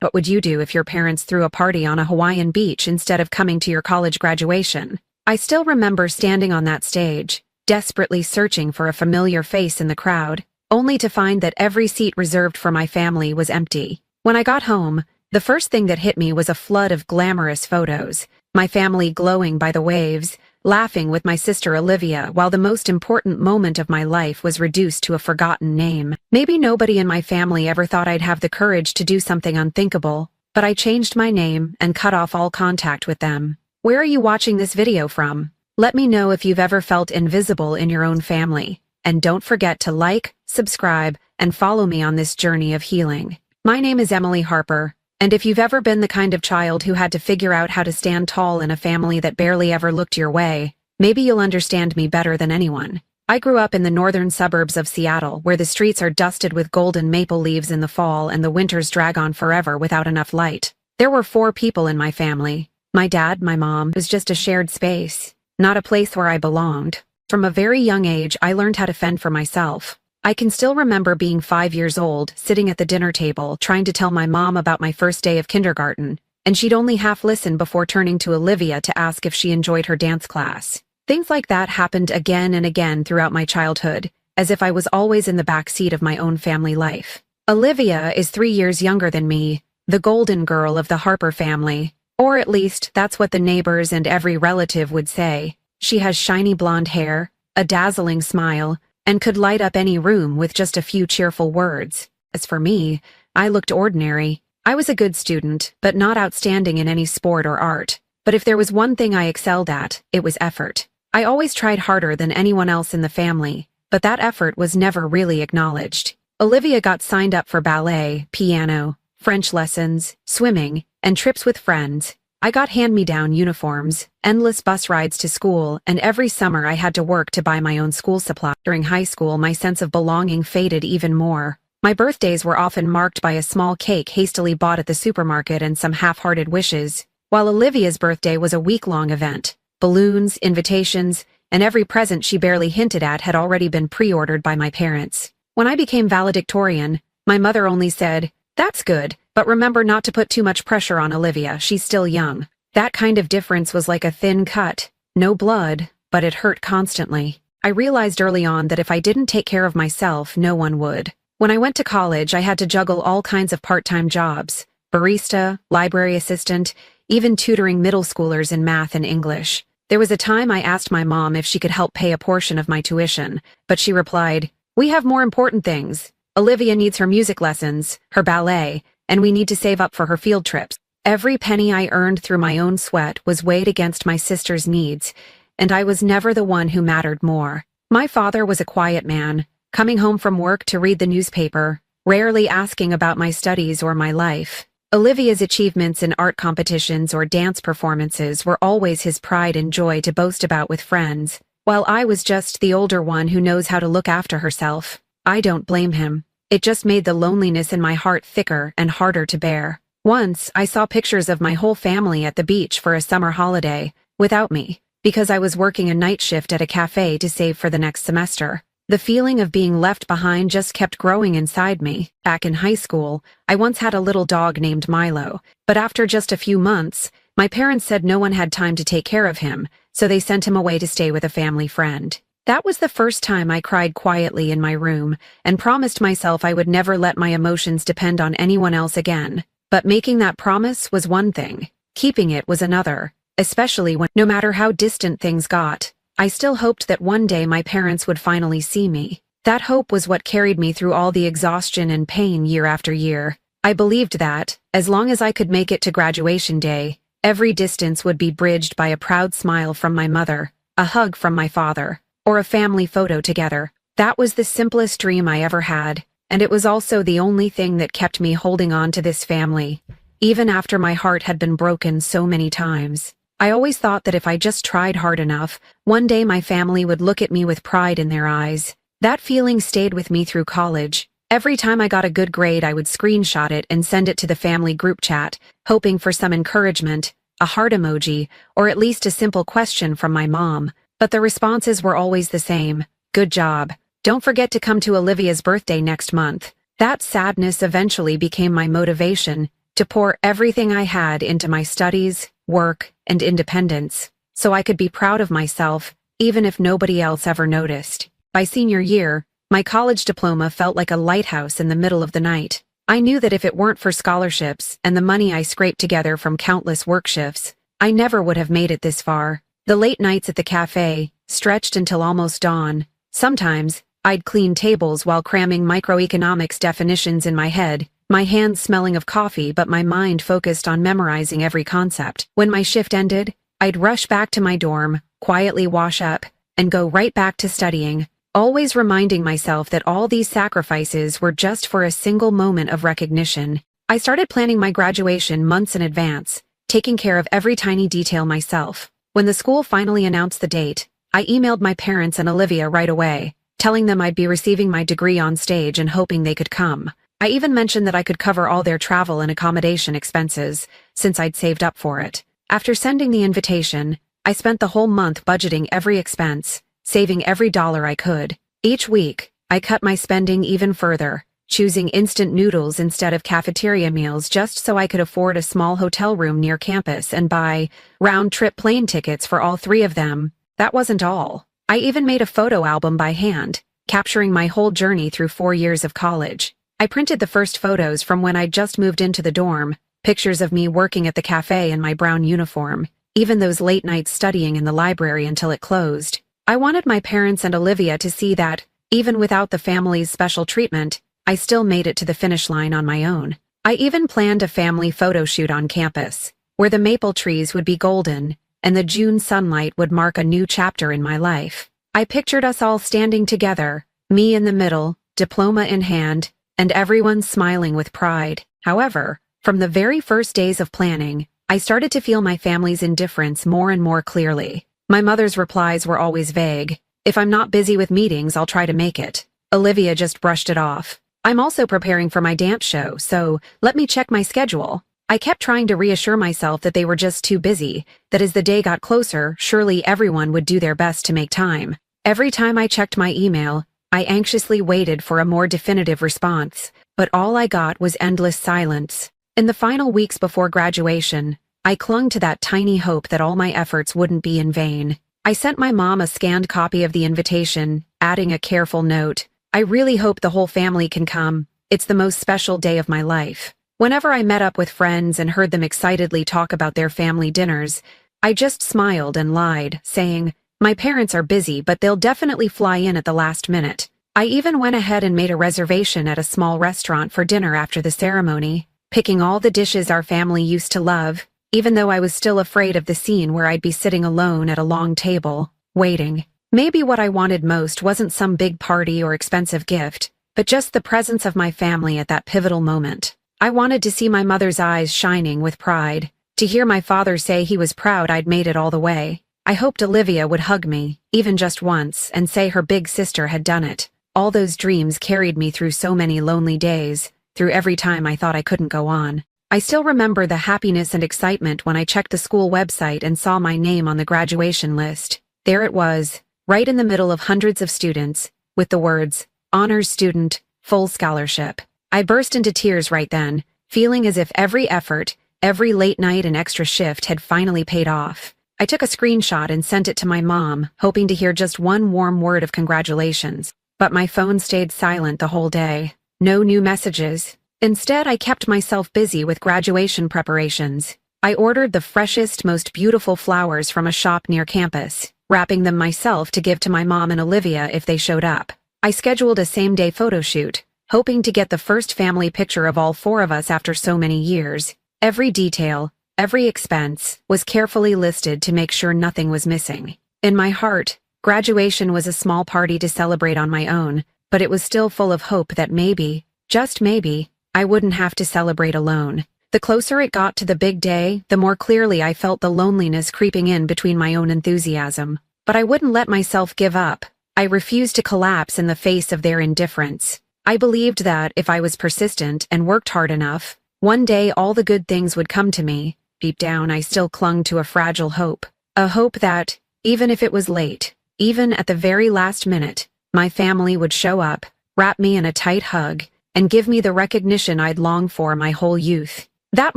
What would you do if your parents threw a party on a Hawaiian beach instead of coming to your college graduation? I still remember standing on that stage, desperately searching for a familiar face in the crowd, only to find that every seat reserved for my family was empty. When I got home, the first thing that hit me was a flood of glamorous photos, my family glowing by the waves, laughing with my sister Olivia while the most important moment of my life was reduced to a forgotten name. Maybe nobody in my family ever thought I'd have the courage to do something unthinkable, but I changed my name and cut off all contact with them. Where are you watching this video from? Let me know if you've ever felt invisible in your own family. And don't forget to like, subscribe, and follow me on this journey of healing. My name is Emily Harper, and if you've ever been the kind of child who had to figure out how to stand tall in a family that barely ever looked your way, maybe you'll understand me better than anyone. I grew up in the northern suburbs of Seattle, where the streets are dusted with golden maple leaves in the fall and the winters drag on forever without enough light. There were 4 people in my family. My dad, my mom, was just a shared space, not a place where I belonged. From a very young age, I learned how to fend for myself. I can still remember being 5 years old, sitting at the dinner table, trying to tell my mom about my first day of kindergarten, and she'd only half listen before turning to Olivia to ask if she enjoyed her dance class. Things like that happened again and again throughout my childhood, as if I was always in the back seat of my own family life. Olivia is 3 years younger than me, the golden girl of the Harper family, or at least that's what the neighbors and every relative would say. She has shiny blonde hair, a dazzling smile, and could light up any room with just a few cheerful words. As for me, I looked ordinary. I was a good student, but not outstanding in any sport or art. But if there was one thing I excelled at, it was effort. I always tried harder than anyone else in the family, but that effort was never really acknowledged. Olivia got signed up for ballet, piano, French lessons, swimming, and trips with friends. I got hand-me-down uniforms, endless bus rides to school, and every summer I had to work to buy my own school supplies. During high school, my sense of belonging faded even more. My birthdays were often marked by a small cake hastily bought at the supermarket and some half-hearted wishes, while Olivia's birthday was a week-long event. Balloons, invitations, and every present she barely hinted at had already been pre-ordered by my parents. When I became valedictorian, my mother only said, "That's good, but remember not to put too much pressure on Olivia, she's still young." That kind of difference was like a thin cut. No blood, but it hurt constantly. I realized early on that if I didn't take care of myself, no one would. When I went to college, I had to juggle all kinds of part-time jobs: barista, library assistant, even tutoring middle schoolers in math and English. There was a time I asked my mom if she could help pay a portion of my tuition, but she replied, "We have more important things. Olivia needs her music lessons, her ballet, and we need to save up for her field trips." Every penny I earned through my own sweat was weighed against my sister's needs, and I was never the one who mattered more. My father was a quiet man, coming home from work to read the newspaper, rarely asking about my studies or my life. Olivia's achievements in art competitions or dance performances were always his pride and joy to boast about with friends, while I was just the older one who knows how to look after herself. I don't blame him. It just made the loneliness in my heart thicker and harder to bear. Once, I saw pictures of my whole family at the beach for a summer holiday, without me, because I was working a night shift at a cafe to save for the next semester. The feeling of being left behind just kept growing inside me. Back in high school, I once had a little dog named Milo, but after just a few months, my parents said no one had time to take care of him, so they sent him away to stay with a family friend. That was the first time I cried quietly in my room and promised myself I would never let my emotions depend on anyone else again. But making that promise was one thing, keeping it was another, especially when, no matter how distant things got, I still hoped that one day my parents would finally see me. That hope was what carried me through all the exhaustion and pain year after year. I believed that, as long as I could make it to graduation day, every distance would be bridged by a proud smile from my mother, a hug from my father, or a family photo together. That was the simplest dream I ever had, and it was also the only thing that kept me holding on to this family, even after my heart had been broken so many times. I always thought that if I just tried hard enough, one day my family would look at me with pride in their eyes. That feeling stayed with me through college. Every time I got a good grade, I would screenshot it and send it to the family group chat, hoping for some encouragement, a heart emoji, or at least a simple question from my mom. But the responses were always the same. "Good job. Don't forget to come to Olivia's birthday next month." That sadness eventually became my motivation, to pour everything I had into my studies, work, and independence, so I could be proud of myself, even if nobody else ever noticed. By senior year, my college diploma felt like a lighthouse in the middle of the night. I knew that if it weren't for scholarships and the money I scraped together from countless work shifts, I never would have made it this far. The late nights at the cafe stretched until almost dawn. Sometimes, I'd clean tables while cramming microeconomics definitions in my head, my hands smelling of coffee but my mind focused on memorizing every concept. When my shift ended, I'd rush back to my dorm, quietly wash up, and go right back to studying, always reminding myself that all these sacrifices were just for a single moment of recognition. I started planning my graduation months in advance, taking care of every tiny detail myself. When the school finally announced the date, I emailed my parents and Olivia right away, telling them I'd be receiving my degree on stage and hoping they could come. I even mentioned that I could cover all their travel and accommodation expenses, since I'd saved up for it. After sending the invitation, I spent the whole month budgeting every expense, saving every dollar I could. Each week, I cut my spending even further, choosing instant noodles instead of cafeteria meals just so I could afford a small hotel room near campus and buy round-trip plane tickets for all three of them. That wasn't all. I even made a photo album by hand, capturing my whole journey through 4 years of college. I printed the first photos from when I'd just moved into the dorm, pictures of me working at the cafe in my brown uniform, even those late nights studying in the library until it closed. I wanted my parents and Olivia to see that, even without the family's special treatment, I still made it to the finish line on my own. I even planned a family photo shoot on campus, where the maple trees would be golden, and the June sunlight would mark a new chapter in my life. I pictured us all standing together, me in the middle, diploma in hand, and everyone smiling with pride. However, from the very first days of planning, I started to feel my family's indifference more and more clearly. My mother's replies were always vague. If I'm not busy with meetings, I'll try to make it. Olivia just brushed it off. I'm also preparing for my dance show, so let me check my schedule. I kept trying to reassure myself that they were just too busy, that as the day got closer, surely everyone would do their best to make time. Every time I checked my email, I anxiously waited for a more definitive response, but all I got was endless silence. In the final weeks before graduation, I clung to that tiny hope that all my efforts wouldn't be in vain. I sent my mom a scanned copy of the invitation, adding a careful note. I really hope the whole family can come. It's the most special day of my life. Whenever I met up with friends and heard them excitedly talk about their family dinners, I just smiled and lied, saying, "My parents are busy, but they'll definitely fly in at the last minute." I even went ahead and made a reservation at a small restaurant for dinner after the ceremony, picking all the dishes our family used to love, even though I was still afraid of the scene where I'd be sitting alone at a long table, waiting. Maybe what I wanted most wasn't some big party or expensive gift, but just the presence of my family at that pivotal moment. I wanted to see my mother's eyes shining with pride, to hear my father say he was proud I'd made it all the way. I hoped Olivia would hug me, even just once, and say her big sister had done it. All those dreams carried me through so many lonely days, through every time I thought I couldn't go on. I still remember the happiness and excitement when I checked the school website and saw my name on the graduation list. There it was, right in the middle of hundreds of students, with the words, "Honors Student, Full Scholarship." I burst into tears right then, feeling as if every effort, every late night and extra shift had finally paid off. I took a screenshot and sent it to my mom, hoping to hear just one warm word of congratulations. But my phone stayed silent the whole day. No new messages. Instead, I kept myself busy with graduation preparations. I ordered the freshest, most beautiful flowers from a shop near campus, wrapping them myself to give to my mom and Olivia if they showed up. I scheduled a same-day photo shoot, hoping to get the first family picture of all four of us after so many years. Every detail, every expense, was carefully listed to make sure nothing was missing. In my heart, graduation was a small party to celebrate on my own, but it was still full of hope that maybe, just maybe, I wouldn't have to celebrate alone. The closer it got to the big day, the more clearly I felt the loneliness creeping in between my own enthusiasm. But I wouldn't let myself give up. I refused to collapse in the face of their indifference. I believed that if I was persistent and worked hard enough, one day all the good things would come to me. Deep down, I still clung to a fragile hope. A hope that, even if it was late, even at the very last minute, my family would show up, wrap me in a tight hug, and give me the recognition I'd longed for my whole youth. That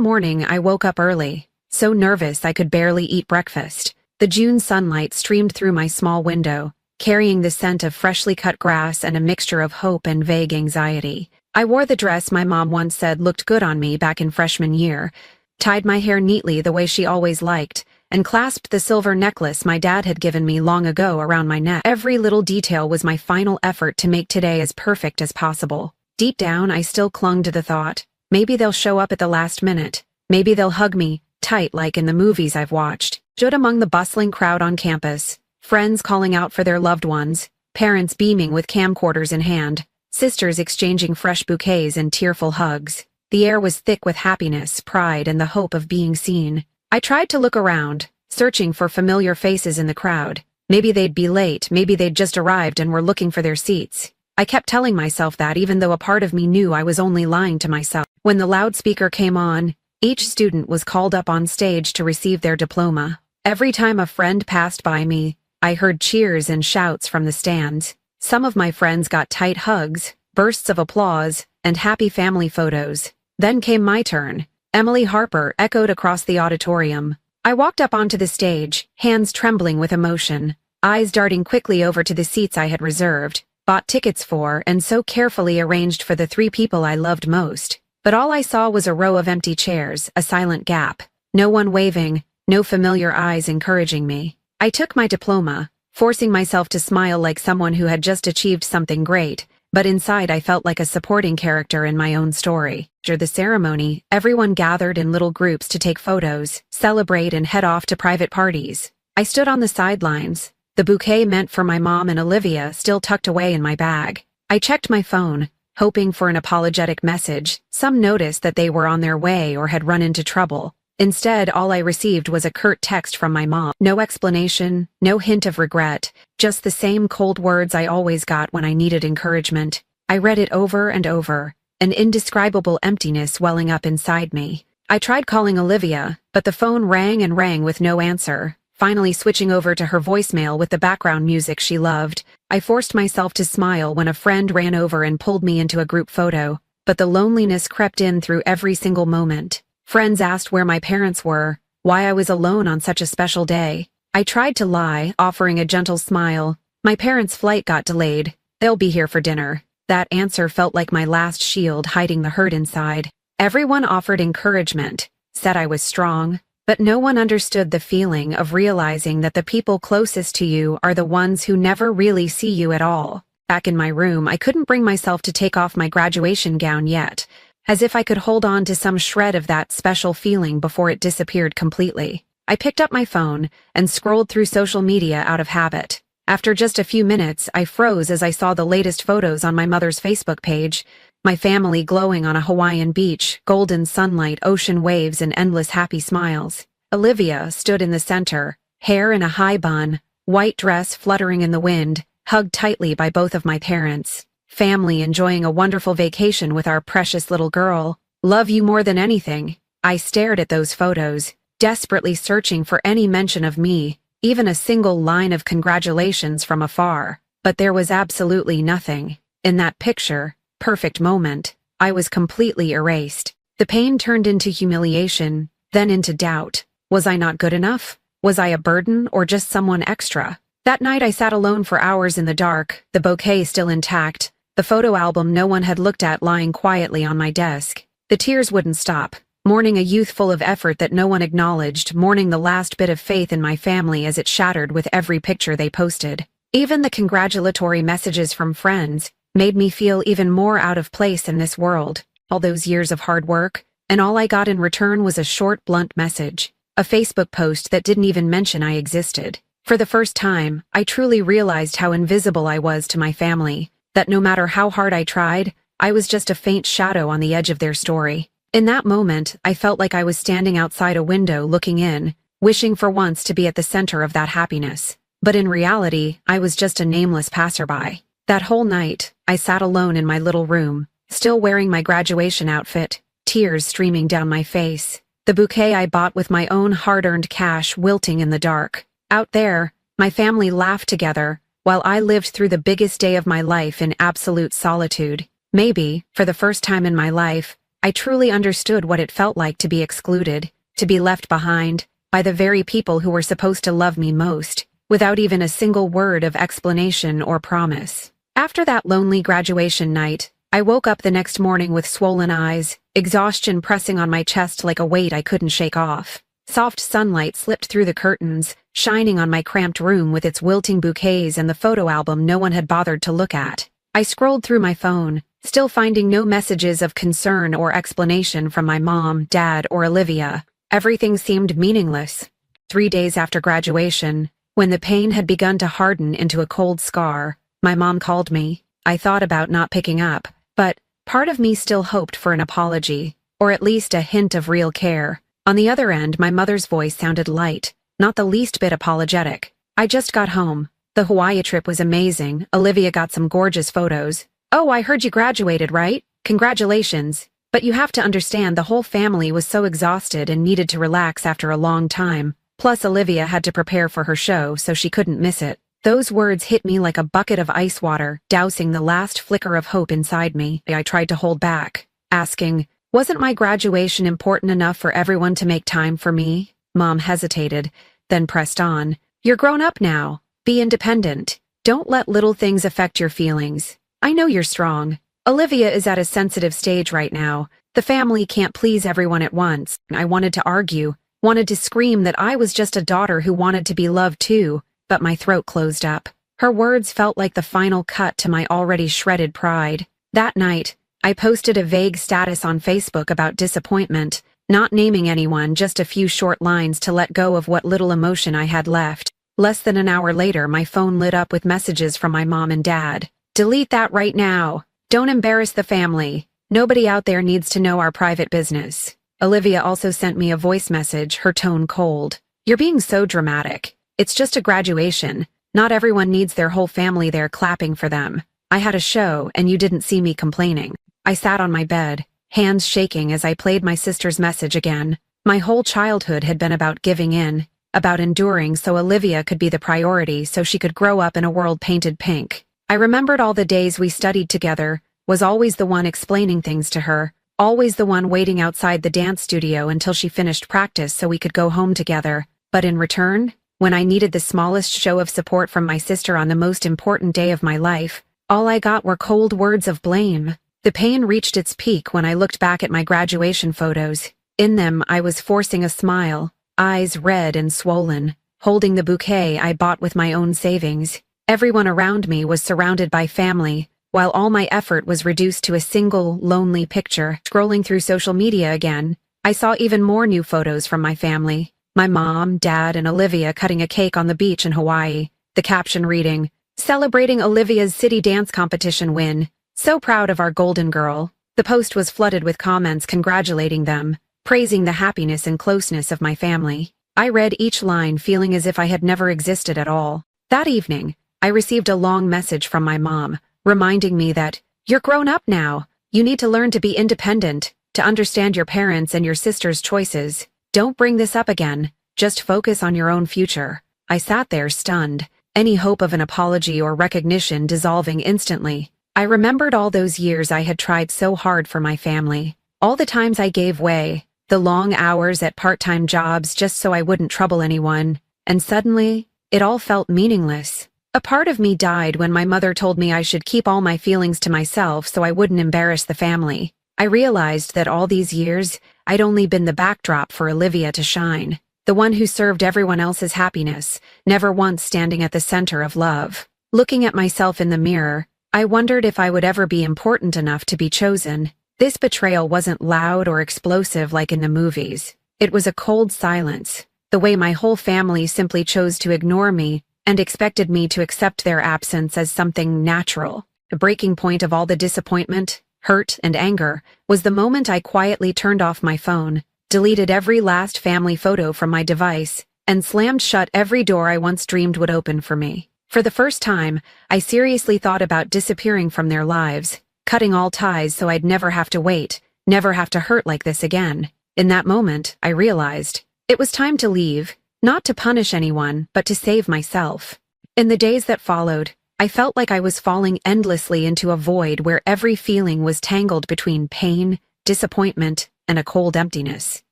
morning, I woke up early, so nervous I could barely eat breakfast. The June sunlight streamed through my small window, carrying the scent of freshly cut grass and a mixture of hope and vague anxiety. I wore the dress my mom once said looked good on me back in freshman year, tied my hair neatly the way she always liked, and clasped the silver necklace my dad had given me long ago around my neck. Every little detail was my final effort to make today as perfect as possible. Deep down, I still clung to the thought, maybe they'll show up at the last minute. Maybe they'll hug me, tight like in the movies I've watched. Stood among the bustling crowd on campus, friends calling out for their loved ones, parents beaming with camcorders in hand, sisters exchanging fresh bouquets and tearful hugs. The air was thick with happiness, pride, and the hope of being seen. I tried to look around, searching for familiar faces in the crowd. Maybe they'd be late, maybe they'd just arrived and were looking for their seats. I kept telling myself that even though a part of me knew I was only lying to myself. When the loudspeaker came on, each student was called up on stage to receive their diploma. Every time a friend passed by me, I heard cheers and shouts from the stands. Some of my friends got tight hugs, bursts of applause, and happy family photos. Then came my turn. Emily Harper echoed across the auditorium. I walked up onto the stage, hands trembling with emotion, eyes darting quickly over to the seats I had reserved, bought tickets for, and so carefully arranged for the 3 people I loved most. But all I saw was a row of empty chairs, a silent gap. No one waving, no familiar eyes encouraging me. I took my diploma, forcing myself to smile like someone who had just achieved something great, but inside I felt like a supporting character in my own story. After the ceremony, everyone gathered in little groups to take photos, celebrate, and head off to private parties. I stood on the sidelines, the bouquet meant for my mom and Olivia still tucked away in my bag. I checked my phone, hoping for an apologetic message, some notice that they were on their way or had run into trouble. Instead, all I received was a curt text from my mom. No explanation, no hint of regret, just the same cold words I always got when I needed encouragement. I read it over and over, an indescribable emptiness welling up inside me. I tried calling Olivia, but the phone rang and rang with no answer. Finally switching over to her voicemail with the background music she loved, I forced myself to smile when a friend ran over and pulled me into a group photo, but the loneliness crept in through every single moment. Friends asked where my parents were, why I was alone on such a special day. I tried to lie, offering a gentle smile. My parents' flight got delayed. They'll be here for dinner. That answer felt like my last shield hiding the hurt inside. Everyone offered encouragement, said I was strong, but no one understood the feeling of realizing that the people closest to you are the ones who never really see you at all. Back in my room, I couldn't bring myself to take off my graduation gown yet, as if I could hold on to some shred of that special feeling before it disappeared completely. I picked up my phone and scrolled through social media out of habit. After just a few minutes, I froze as I saw the latest photos on my mother's Facebook page. My family glowing on a Hawaiian beach, golden sunlight, ocean waves, and endless happy smiles. Olivia stood in the center, hair in a high bun, white dress fluttering in the wind, hugged tightly by both of my parents. Family enjoying a wonderful vacation with our precious little girl. Love you more than anything. I stared at those photos, desperately searching for any mention of me, even a single line of congratulations from afar. But there was absolutely nothing. In that picture, perfect moment, I was completely erased. The pain turned into humiliation, then into doubt. Was I not good enough? Was I a burden or just someone extra? That night I sat alone for hours in the dark, the bouquet still intact, the photo album no one had looked at lying quietly on my desk. The tears wouldn't stop, mourning a youth full of effort that no one acknowledged, mourning the last bit of faith in my family as it shattered with every picture they posted. Even the congratulatory messages from friends made me feel even more out of place in this world. All those years of hard work, and all I got in return was a short, blunt message. A Facebook post that didn't even mention I existed. For the first time, I truly realized how invisible I was to my family, that no matter how hard I tried, I was just a faint shadow on the edge of their story. In that moment, I felt like I was standing outside a window looking in, wishing for once to be at the center of that happiness. But in reality, I was just a nameless passerby. That whole night, I sat alone in my little room, still wearing my graduation outfit, tears streaming down my face, the bouquet I bought with my own hard-earned cash wilting in the dark. Out there, my family laughed together, while I lived through the biggest day of my life in absolute solitude. Maybe, for the first time in my life, I truly understood what it felt like to be excluded, to be left behind, by the very people who were supposed to love me most, without even a single word of explanation or promise. After that lonely graduation night, I woke up the next morning with swollen eyes, exhaustion pressing on my chest like a weight I couldn't shake off. Soft sunlight slipped through the curtains, shining on my cramped room with its wilting bouquets and the photo album no one had bothered to look at. I scrolled through my phone, still finding no messages of concern or explanation from my mom, dad, or Olivia. Everything seemed meaningless. 3 days after graduation, when the pain had begun to harden into a cold scar, my mom called me. I thought about not picking up, but part of me still hoped for an apology, or at least a hint of real care. On the other end, my mother's voice sounded light, not the least bit apologetic. I just got home. The Hawaii trip was amazing. Olivia got some gorgeous photos. Oh, I heard you graduated, right? Congratulations. But you have to understand the whole family was so exhausted and needed to relax after a long time. Plus, Olivia had to prepare for her show, so she couldn't miss it. Those words hit me like a bucket of ice water, dousing the last flicker of hope inside me. I tried to hold back, asking, wasn't my graduation important enough for everyone to make time for me? Mom hesitated, then pressed on. You're grown up now. Be independent. Don't let little things affect your feelings. I know you're strong. Olivia is at a sensitive stage right now. The family can't please everyone at once. I wanted to argue, wanted to scream that I was just a daughter who wanted to be loved too, but my throat closed up. Her words felt like the final cut to my already shredded pride. That night, I posted a vague status on Facebook about disappointment, not naming anyone, just a few short lines to let go of what little emotion I had left. Less than an hour later, my phone lit up with messages from my mom and dad. Delete that right now. Don't embarrass the family. Nobody out there needs to know our private business. Olivia also sent me a voice message, her tone cold. You're being so dramatic. It's just a graduation. Not everyone needs their whole family there clapping for them. I had a show, and you didn't see me complaining. I sat on my bed, hands shaking as I played my sister's message again. My whole childhood had been about giving in, about enduring so Olivia could be the priority so she could grow up in a world painted pink. I remembered all the days we studied together, was always the one explaining things to her, always the one waiting outside the dance studio until she finished practice so we could go home together. But in return, when I needed the smallest show of support from my sister on the most important day of my life, all I got were cold words of blame. The pain reached its peak when I looked back at my graduation photos. In them, I was forcing a smile, eyes red and swollen, holding the bouquet I bought with my own savings. Everyone around me was surrounded by family, while all my effort was reduced to a single, lonely picture. Scrolling through social media again, I saw even more new photos from my family. My mom, dad, and Olivia cutting a cake on the beach in Hawaii. The caption reading, "Celebrating Olivia's city dance competition win. So proud of our golden girl." The post was flooded with comments congratulating them, praising the happiness and closeness of my family. I read each line feeling as if I had never existed at all. That evening, I received a long message from my mom, reminding me that, you're grown up now. You need to learn to be independent, to understand your parents' and your sister's choices. Don't bring this up again. Just focus on your own future. I sat there stunned, any hope of an apology or recognition dissolving instantly. I remembered all those years I had tried so hard for my family. All the times I gave way, the long hours at part-time jobs just so I wouldn't trouble anyone. And suddenly, it all felt meaningless. A part of me died when my mother told me I should keep all my feelings to myself so I wouldn't embarrass the family. I realized that all these years, I'd only been the backdrop for Olivia to shine, the one who served everyone else's happiness, never once standing at the center of love. Looking at myself in the mirror, I wondered if I would ever be important enough to be chosen. This betrayal wasn't loud or explosive like in the movies. It was a cold silence, the way my whole family simply chose to ignore me and expected me to accept their absence as something natural. The breaking point of all the disappointment, hurt, and anger was the moment I quietly turned off my phone, deleted every last family photo from my device, and slammed shut every door I once dreamed would open for me. For the first time, I seriously thought about disappearing from their lives, cutting all ties so I'd never have to wait, never have to hurt like this again. In that moment, I realized it was time to leave, not to punish anyone, but to save myself. In the days that followed, I felt like I was falling endlessly into a void where every feeling was tangled between pain, disappointment, and a cold emptiness.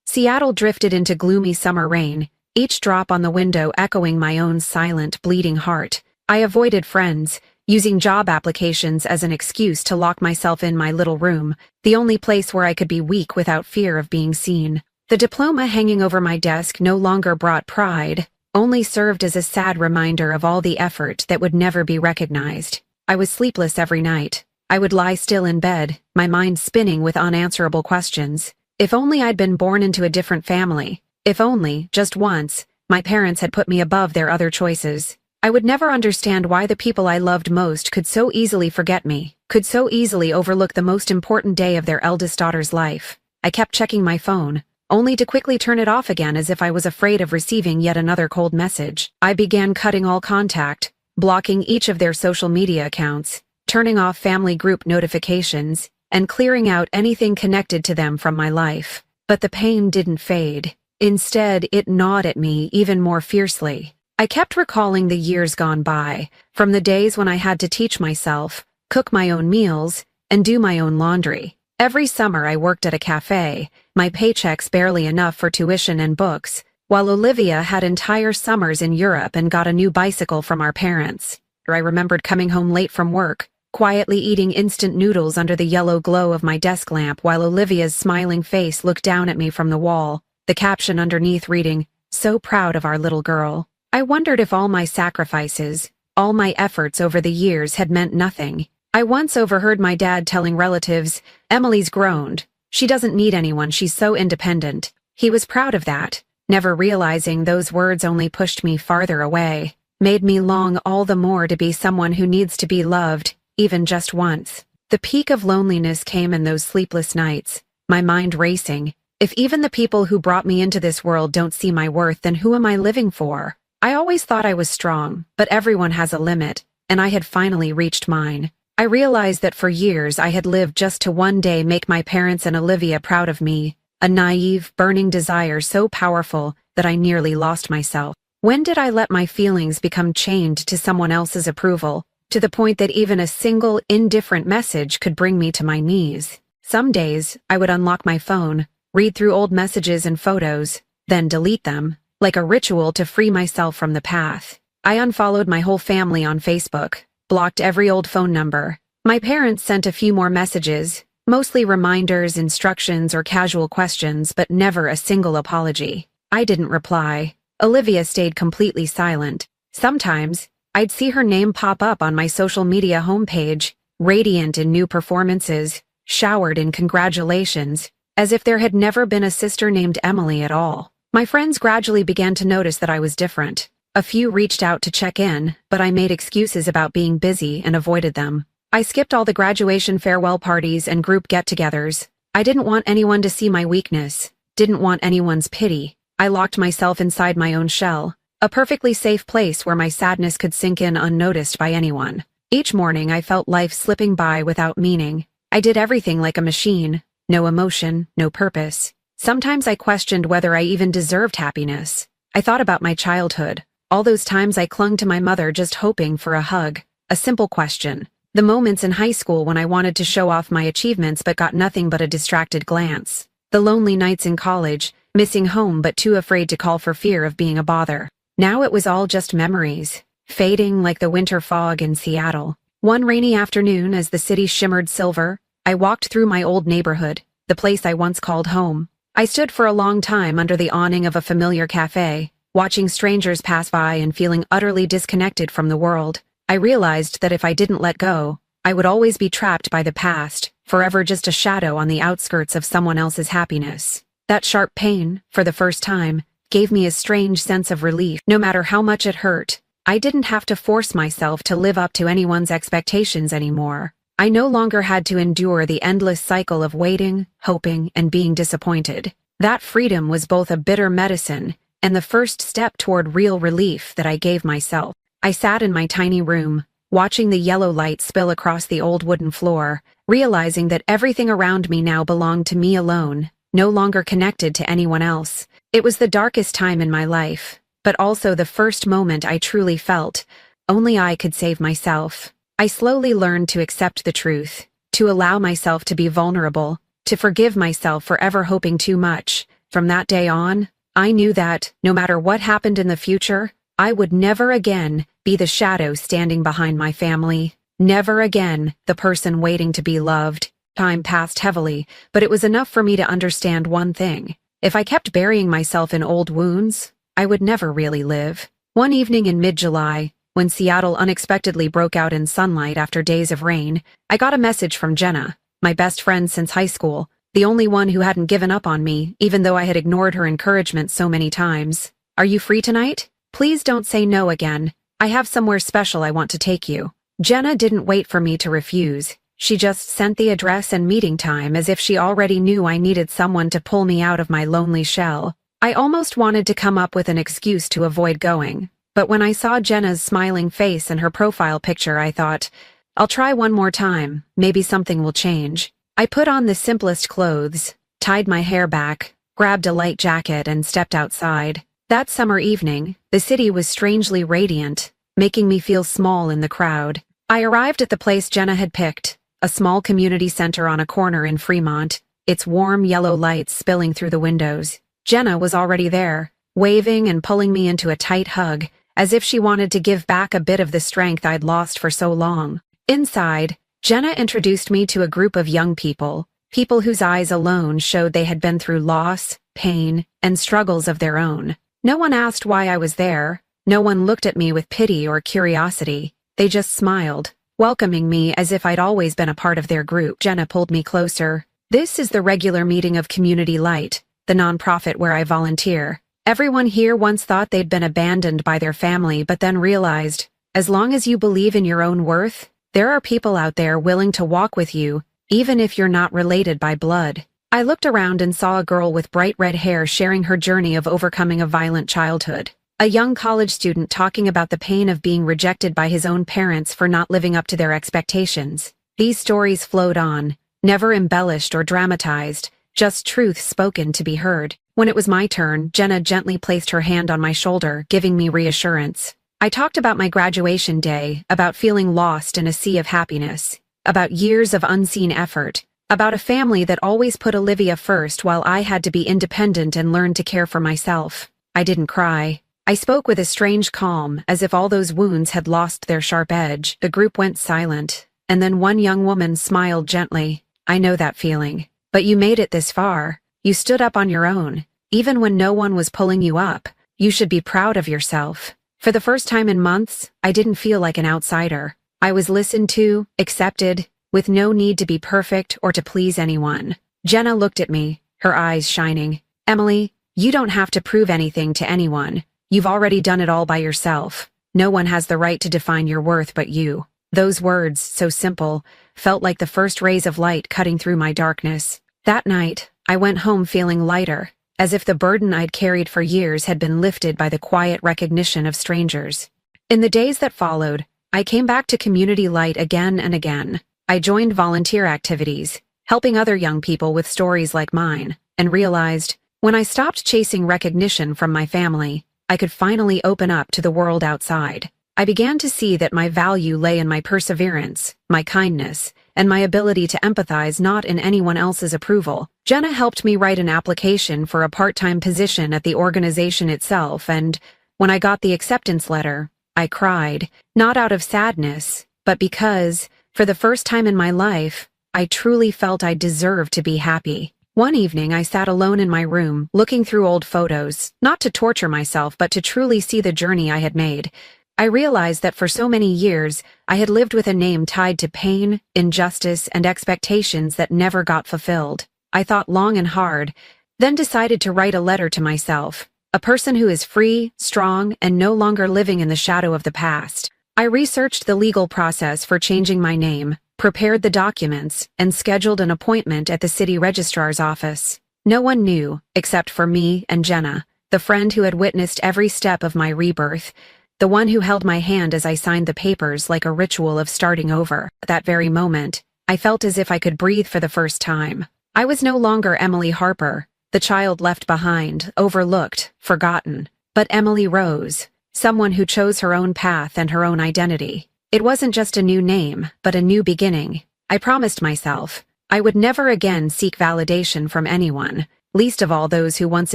Seattle drifted into gloomy summer rain, each drop on the window echoing my own silent, bleeding heart. I avoided friends, using job applications as an excuse to lock myself in my little room, the only place where I could be weak without fear of being seen. The diploma hanging over my desk no longer brought pride, only served as a sad reminder of all the effort that would never be recognized. I was sleepless every night. I would lie still in bed, my mind spinning with unanswerable questions. If only I'd been born into a different family. If only, just once, my parents had put me above their other choices. I would never understand why the people I loved most could so easily forget me, could so easily overlook the most important day of their eldest daughter's life. I kept checking my phone, only to quickly turn it off again as if I was afraid of receiving yet another cold message. I began cutting all contact, blocking each of their social media accounts, turning off family group notifications, and clearing out anything connected to them from my life. But the pain didn't fade. Instead, it gnawed at me even more fiercely. I kept recalling the years gone by, from the days when I had to teach myself, cook my own meals, and do my own laundry. Every summer I worked at a cafe, my paychecks barely enough for tuition and books, while Olivia had entire summers in Europe and got a new bicycle from our parents. I remembered coming home late from work, quietly eating instant noodles under the yellow glow of my desk lamp while Olivia's smiling face looked down at me from the wall, the caption underneath reading, "So proud of our little girl." I wondered if all my sacrifices, all my efforts over the years had meant nothing. I once overheard my dad telling relatives, "Emily's groaned. She doesn't need anyone, she's so independent." He was proud of that, never realizing those words only pushed me farther away, made me long all the more to be someone who needs to be loved, even just once. The peak of loneliness came in those sleepless nights, my mind racing. If even the people who brought me into this world don't see my worth, then who am I living for? I always thought I was strong, but everyone has a limit, and I had finally reached mine. I realized that for years I had lived just to one day make my parents and Olivia proud of me, a naive, burning desire so powerful that I nearly lost myself. When did I let my feelings become chained to someone else's approval, to the point that even a single, indifferent message could bring me to my knees? Some days, I would unlock my phone, read through old messages and photos, then delete them, like a ritual to free myself from the path. I unfollowed my whole family on Facebook, blocked every old phone number. My parents sent a few more messages, mostly reminders, instructions, or casual questions, but never a single apology. I didn't reply. Olivia stayed completely silent. Sometimes, I'd see her name pop up on my social media homepage, radiant in new performances, showered in congratulations, as if there had never been a sister named Emily at all. My friends gradually began to notice that I was different. A few reached out to check in, but I made excuses about being busy and avoided them. I skipped all the graduation farewell parties and group get-togethers. I didn't want anyone to see my weakness, didn't want anyone's pity. I locked myself inside my own shell, a perfectly safe place where my sadness could sink in unnoticed by anyone. Each morning I felt life slipping by without meaning. I did everything like a machine, no emotion, no purpose. Sometimes I questioned whether I even deserved happiness. I thought about my childhood. All those times I clung to my mother just hoping for a hug, a simple question. The moments in high school when I wanted to show off my achievements but got nothing but a distracted glance. The lonely nights in college, missing home but too afraid to call for fear of being a bother. Now it was all just memories, fading like the winter fog in Seattle. One rainy afternoon as the city shimmered silver, I walked through my old neighborhood, the place I once called home. I stood for a long time under the awning of a familiar cafe, watching strangers pass by and feeling utterly disconnected from the world. I realized that if I didn't let go, I would always be trapped by the past, forever just a shadow on the outskirts of someone else's happiness. That sharp pain, for the first time, gave me a strange sense of relief. No matter how much it hurt, I didn't have to force myself to live up to anyone's expectations anymore. I no longer had to endure the endless cycle of waiting, hoping, and being disappointed. That freedom was both a bitter medicine and the first step toward real relief that I gave myself. I sat in my tiny room, watching the yellow light spill across the old wooden floor, realizing that everything around me now belonged to me alone, no longer connected to anyone else. It was the darkest time in my life, but also the first moment I truly felt only I could save myself. I slowly learned to accept the truth, to allow myself to be vulnerable, to forgive myself for ever hoping too much. From that day on, I knew that, no matter what happened in the future, I would never again be the shadow standing behind my family. Never again the person waiting to be loved. Time passed heavily, but it was enough for me to understand one thing. If I kept burying myself in old wounds, I would never really live. One evening in mid-July, when Seattle unexpectedly broke out in sunlight after days of rain, I got a message from Jenna, my best friend since high school, the only one who hadn't given up on me, even though I had ignored her encouragement so many times. "Are you free tonight? Please don't say no again. I have somewhere special I want to take you." Jenna didn't wait for me to refuse. She just sent the address and meeting time as if she already knew I needed someone to pull me out of my lonely shell. I almost wanted to come up with an excuse to avoid going, but when I saw Jenna's smiling face and her profile picture, I thought, I'll try one more time, maybe something will change. I put on the simplest clothes, tied my hair back, grabbed a light jacket and stepped outside. That summer evening, the city was strangely radiant, making me feel small in the crowd. I arrived at the place Jenna had picked, a small community center on a corner in Fremont, its warm yellow lights spilling through the windows. Jenna was already there, waving and pulling me into a tight hug, as if she wanted to give back a bit of the strength I'd lost for so long. Inside, Jenna introduced me to a group of young people whose eyes alone showed they had been through loss, pain, and struggles of their own. No one asked why I was there. No one looked at me with pity or curiosity. They just smiled, welcoming me as if I'd always been a part of their group. Jenna pulled me closer. "This is the regular meeting of Community Light, the nonprofit where I volunteer. Everyone here once thought they'd been abandoned by their family but then realized, as long as you believe in your own worth, there are people out there willing to walk with you, even if you're not related by blood." I looked around and saw a girl with bright red hair sharing her journey of overcoming a violent childhood. A young college student talking about the pain of being rejected by his own parents for not living up to their expectations. These stories flowed on, never embellished or dramatized, just truth spoken to be heard. When it was my turn, Jenna gently placed her hand on my shoulder, giving me reassurance. I talked about my graduation day, about feeling lost in a sea of happiness, about years of unseen effort, about a family that always put Olivia first while I had to be independent and learn to care for myself. I didn't cry. I spoke with a strange calm, as if all those wounds had lost their sharp edge. The group went silent, and then one young woman smiled gently. "I know that feeling. But you made it this far. You stood up on your own. Even when no one was pulling you up, you should be proud of yourself." For the first time in months, I didn't feel like an outsider. I was listened to, accepted, with no need to be perfect or to please anyone. Jenna looked at me, her eyes shining. "Emily, you don't have to prove anything to anyone. You've already done it all by yourself. No one has the right to define your worth but you." Those words, so simple, felt like the first rays of light cutting through my darkness. That night, I went home feeling lighter, as if the burden I'd carried for years had been lifted by the quiet recognition of strangers. In the days that followed, I came back to Community Light again and again. I joined volunteer activities, helping other young people with stories like mine, and realized, when I stopped chasing recognition from my family, I could finally open up to the world outside. I began to see that my value lay in my perseverance, my kindness, and my ability to empathize, not in anyone else's approval. Jenna helped me write an application for a part-time position at the organization itself, and when I got the acceptance letter, I cried, not out of sadness, but because, for the first time in my life, I truly felt I deserved to be happy. One evening I sat alone in my room, looking through old photos, not to torture myself but to truly see the journey I had made. I realized that for so many years, I had lived with a name tied to pain, injustice, and expectations that never got fulfilled. I thought long and hard, then decided to write a letter to myself, a person who is free, strong, and no longer living in the shadow of the past. I researched the legal process for changing my name, prepared the documents, and scheduled an appointment at the city registrar's office. No one knew, except for me and Jenna, the friend who had witnessed every step of my rebirth, the one who held my hand as I signed the papers like a ritual of starting over. At that very moment, I felt as if I could breathe for the first time. I was no longer Emily Harper, the child left behind, overlooked, forgotten, but Emily Rose, someone who chose her own path and her own identity. It wasn't just a new name, but a new beginning. I promised myself, I would never again seek validation from anyone, least of all those who once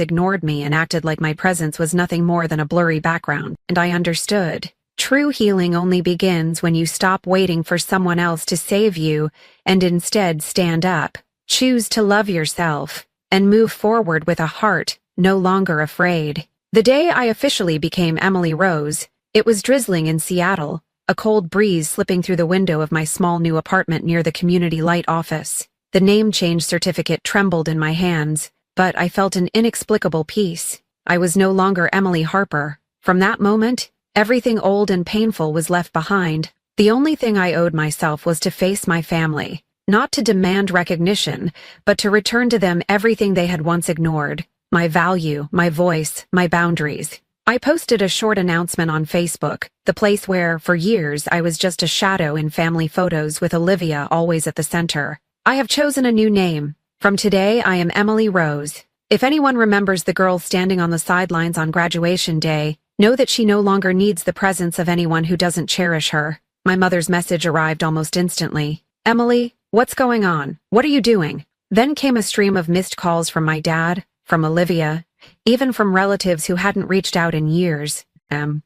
ignored me and acted like my presence was nothing more than a blurry background, and I understood. True healing only begins when you stop waiting for someone else to save you and instead stand up, choose to love yourself, and move forward with a heart no longer afraid. The day I officially became Emily Rose, it was drizzling in Seattle, a cold breeze slipping through the window of my small new apartment near the community light office. The name change certificate trembled in my hands, but I felt an inexplicable peace. I was no longer Emily Harper. From that moment, everything old and painful was left behind. The only thing I owed myself was to face my family, not to demand recognition, but to return to them everything they had once ignored. My value, my voice, my boundaries. I posted a short announcement on Facebook, the place where, for years, I was just a shadow in family photos with Olivia always at the center. I have chosen a new name. From today, I am Emily Rose. If anyone remembers the girl standing on the sidelines on graduation day, know that she no longer needs the presence of anyone who doesn't cherish her. My mother's message arrived almost instantly. Emily, what's going on? What are you doing? Then came a stream of missed calls from my dad, from Olivia, even from relatives who hadn't reached out in years.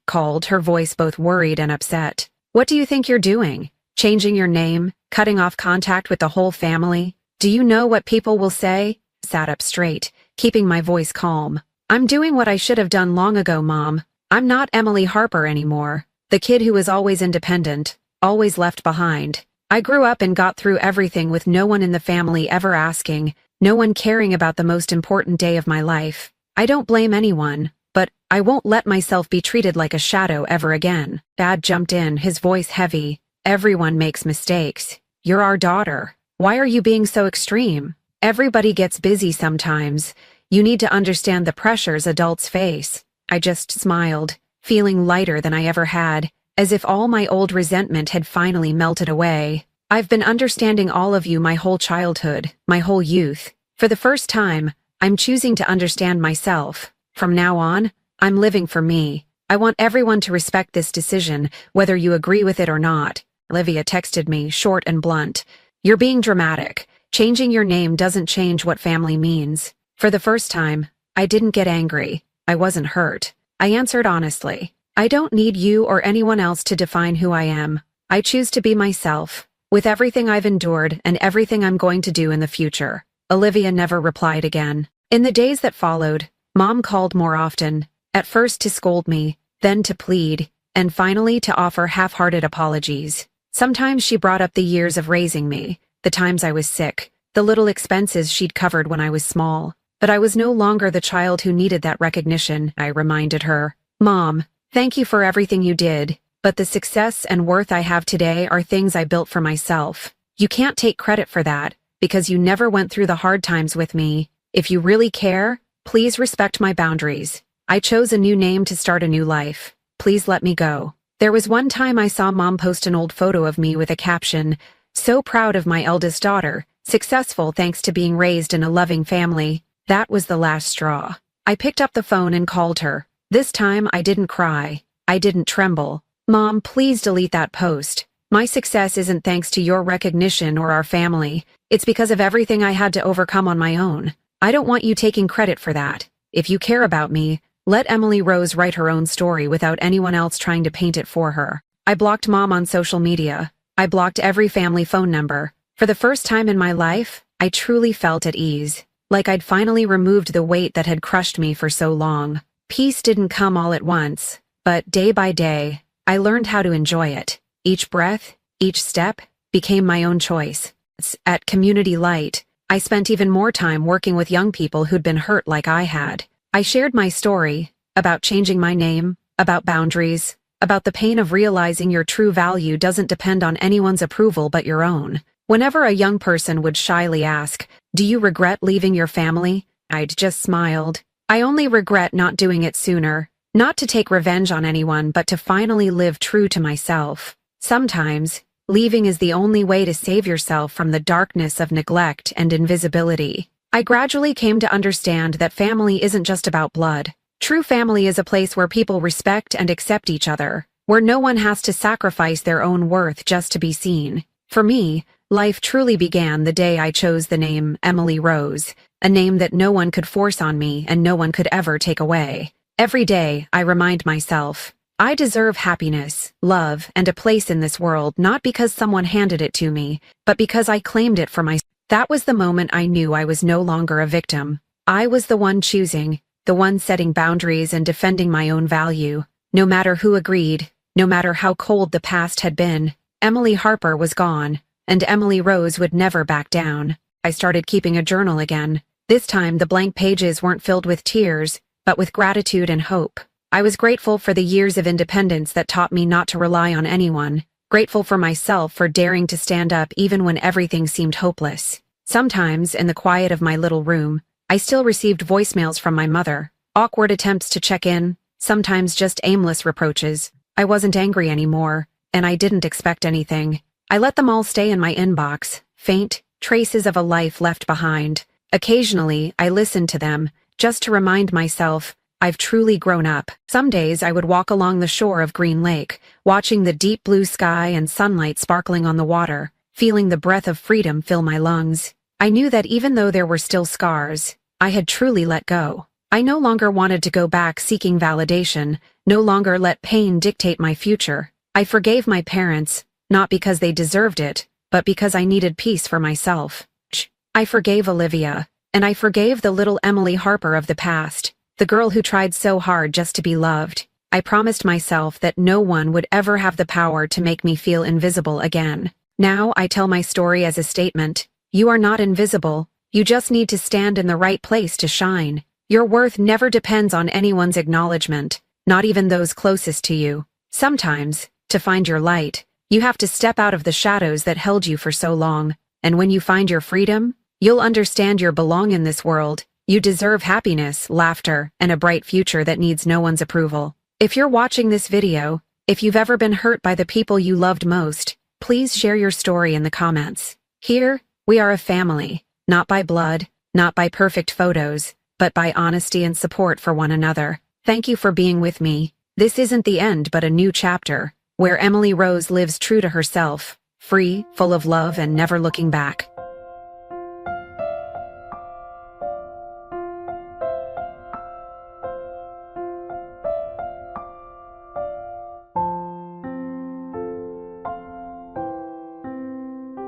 Called, her voice both worried and upset. What do you think you're doing? Changing your name? Cutting off contact with the whole family? Do you know what people will say? Sat up straight, keeping my voice calm. I'm doing what I should have done long ago, Mom. I'm not Emily Harper anymore. The kid who was always independent, always left behind. I grew up and got through everything with no one in the family ever asking, no one caring about the most important day of my life. I don't blame anyone, but I won't let myself be treated like a shadow ever again. Dad jumped in, his voice heavy. Everyone makes mistakes. You're our daughter. Why are you being so extreme? Everybody gets busy sometimes. You need to understand the pressures adults face. I just smiled, feeling lighter than I ever had, as if all my old resentment had finally melted away. I've been understanding all of you my whole childhood, my whole youth. For the first time, I'm choosing to understand myself. From now on, I'm living for me. I want everyone to respect this decision, whether you agree with it or not. Olivia texted me, short and blunt. You're being dramatic. Changing your name doesn't change what family means. For the first time, I didn't get angry. I wasn't hurt. I answered honestly. I don't need you or anyone else to define who I am. I choose to be myself, with everything I've endured and everything I'm going to do in the future. Olivia never replied again. In the days that followed, Mom called more often, at first to scold me, then to plead, and finally to offer half-hearted apologies. Sometimes she brought up the years of raising me, the times I was sick, the little expenses she'd covered when I was small. But I was no longer the child who needed that recognition, I reminded her. Mom, thank you for everything you did, but the success and worth I have today are things I built for myself. You can't take credit for that, because you never went through the hard times with me. If you really care, please respect my boundaries. I chose a new name to start a new life. Please let me go. There was one time I saw Mom post an old photo of me with a caption, "So proud of my eldest daughter, successful thanks to being raised in a loving family." That was the last straw. I picked up the phone and called her. This time I didn't cry. I didn't tremble. Mom, please delete that post. My success isn't thanks to your recognition or our family. It's because of everything I had to overcome on my own. I don't want you taking credit for that. If you care about me, let Emily Rose write her own story without anyone else trying to paint it for her. I blocked Mom on social media. I blocked every family phone number. For the first time in my life, I truly felt at ease. Like I'd finally removed the weight that had crushed me for so long. Peace didn't come all at once, but day by day, I learned how to enjoy it. Each breath, each step, became my own choice. At Community Light, I spent even more time working with young people who'd been hurt like I had. I shared my story, about changing my name, about boundaries, about the pain of realizing your true value doesn't depend on anyone's approval but your own. Whenever a young person would shyly ask, "Do you regret leaving your family?" I'd just smiled. I only regret not doing it sooner, not to take revenge on anyone but to finally live true to myself. Sometimes, leaving is the only way to save yourself from the darkness of neglect and invisibility. I gradually came to understand that family isn't just about blood. True family is a place where people respect and accept each other, where no one has to sacrifice their own worth just to be seen. For me, Life truly began the day I chose the name Emily Rose, a name that no one could force on me and no one could ever take away. Every day, I remind myself, I deserve happiness, love, and a place in this world not because someone handed it to me, but because I claimed it for myself. That was the moment I knew I was no longer a victim. I was the one choosing, the one setting boundaries and defending my own value. No matter who agreed, no matter how cold the past had been, Emily Harper was gone, and Emily Rose would never back down. I started keeping a journal again. This time the blank pages weren't filled with tears, but with gratitude and hope. I was grateful for the years of independence that taught me not to rely on anyone, grateful for myself for daring to stand up even when everything seemed hopeless. Sometimes, in the quiet of my little room, I still received voicemails from my mother, awkward attempts to check in, sometimes just aimless reproaches. I wasn't angry anymore, and I didn't expect anything. I let them all stay in my inbox, faint traces of a life left behind. Occasionally, I listened to them, just to remind myself, I've truly grown up. Some days I would walk along the shore of Green Lake, watching the deep blue sky and sunlight sparkling on the water, feeling the breath of freedom fill my lungs. I knew that even though there were still scars, I had truly let go. I no longer wanted to go back seeking validation, no longer let pain dictate my future. I forgave my parents, not because they deserved it, but because I needed peace for myself. I forgave Olivia, and I forgave the little Emily Harper of the past, the girl who tried so hard just to be loved. I promised myself that no one would ever have the power to make me feel invisible again. Now I tell my story as a statement. You are not invisible, you just need to stand in the right place to shine. Your worth never depends on anyone's acknowledgement, not even those closest to you. Sometimes, to find your light, you have to step out of the shadows that held you for so long, and when you find your freedom, you'll understand you belong in this world. You deserve happiness, laughter, and a bright future that needs no one's approval. If you're watching this video, if you've ever been hurt by the people you loved most, please share your story in the comments. Here, we are a family, not by blood, not by perfect photos, but by honesty and support for one another. Thank you for being with me. This isn't the end but a new chapter, where Emily Rose lives true to herself, free, full of love, and never looking back.